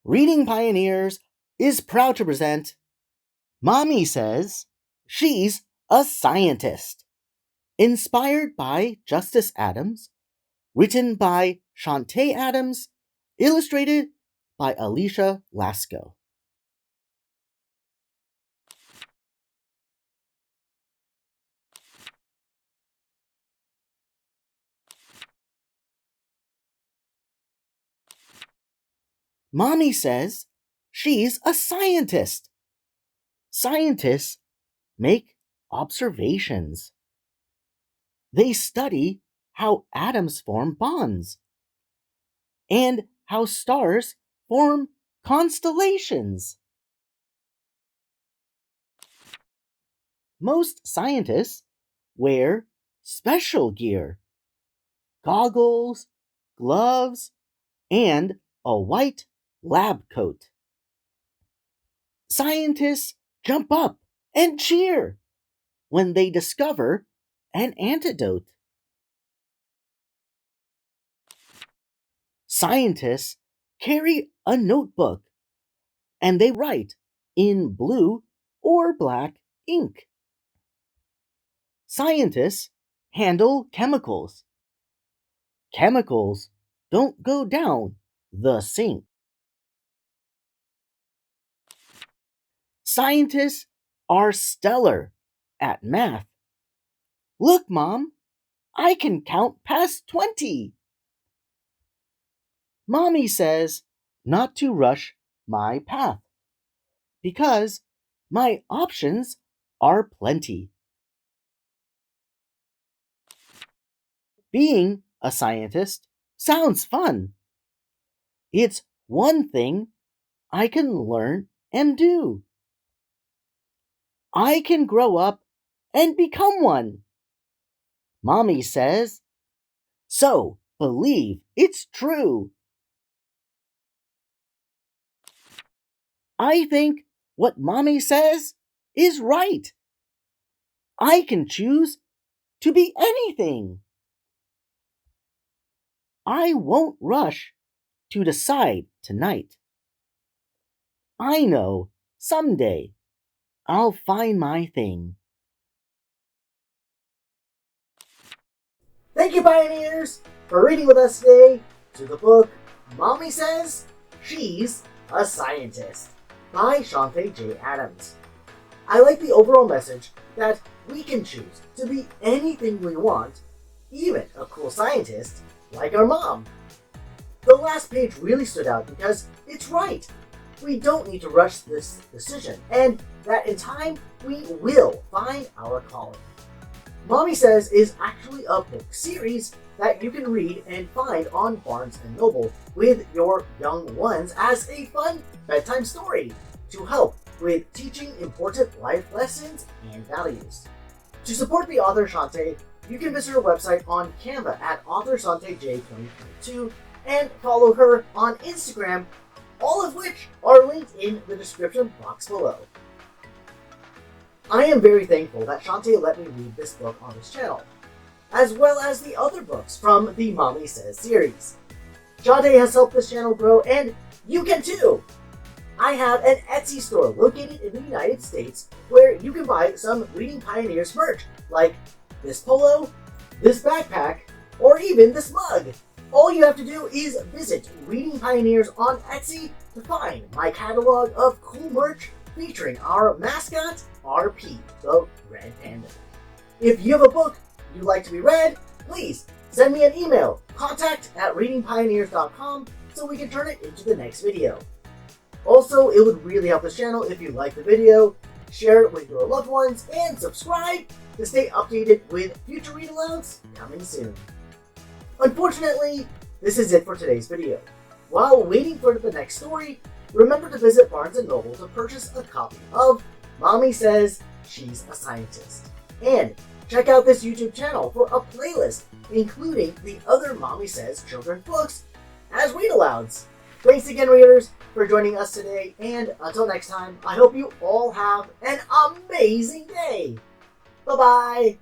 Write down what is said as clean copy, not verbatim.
Reading Pioneers is proud to present Mommy Says She's a Scientist, inspired by Justice Adams, written by Shantae Adams, illustrated by Alicia Lasco. Mommy says she's a scientist. Scientists make observations. They study how atoms form bonds and how stars form constellations. Most scientists wear special gear, goggles, gloves, and a white lab coat. Scientists jump up and cheer when they discover an antidote. Scientists carry a notebook and they write in blue or black ink. Scientists handle chemicals. Chemicals don't go down the sink. Scientists are stellar at math. Look, Mom, I can count past 20. Mommy says not to rush my path because my options are plenty. Being a scientist sounds fun. It's one thing I can learn and do. I can grow up and become one. Mommy says, so believe it's true. I think what Mommy says is right. I can choose to be anything. I won't rush to decide tonight. I know someday I'll find my thing. Thank you, Pioneers, for reading with us today to the book Mommy Says She's a Scientist by Shantae J. Adams. I like the overall message that we can choose to be anything we want, even a cool scientist like our mom. The last page really stood out because it's right. We don't need to rush this decision, and that in time we will find our calling. Mommy Says is actually a book series that you can read and find on Barnes & Noble with your young ones as a fun bedtime story to help with teaching important life lessons and values. To support the author Shantae, you can visit her website on Canva at authorShantaeJ2022 and follow her on Instagram, all of which are linked in the description box below. I am very thankful that Shantae let me read this book on this channel, as well as the other books from the Mommy Says series. Shantae has helped this channel grow, and you can too! I have an Etsy store located in the United States where you can buy some Reading Pioneers merch, like this polo, this backpack, or even this mug. All you have to do is visit Reading Pioneers on Etsy to find my catalog of cool merch featuring our mascot, RP, the Red Panda. If you have a book you'd like to be read, please send me an email, contact@readingpioneers.com, so we can turn it into the next video. Also, it would really help this channel if you like the video, share it with your loved ones, and subscribe to stay updated with future read-alouds coming soon. Unfortunately, this is it for today's video. While waiting for the next story, remember to visit Barnes & Noble to purchase a copy of Mommy Says She's a Scientist. And check out this YouTube channel for a playlist including the other Mommy Says children's books as read-alouds. Thanks again, readers, for joining us today, and until next time, I hope you all have an amazing day. Bye-bye!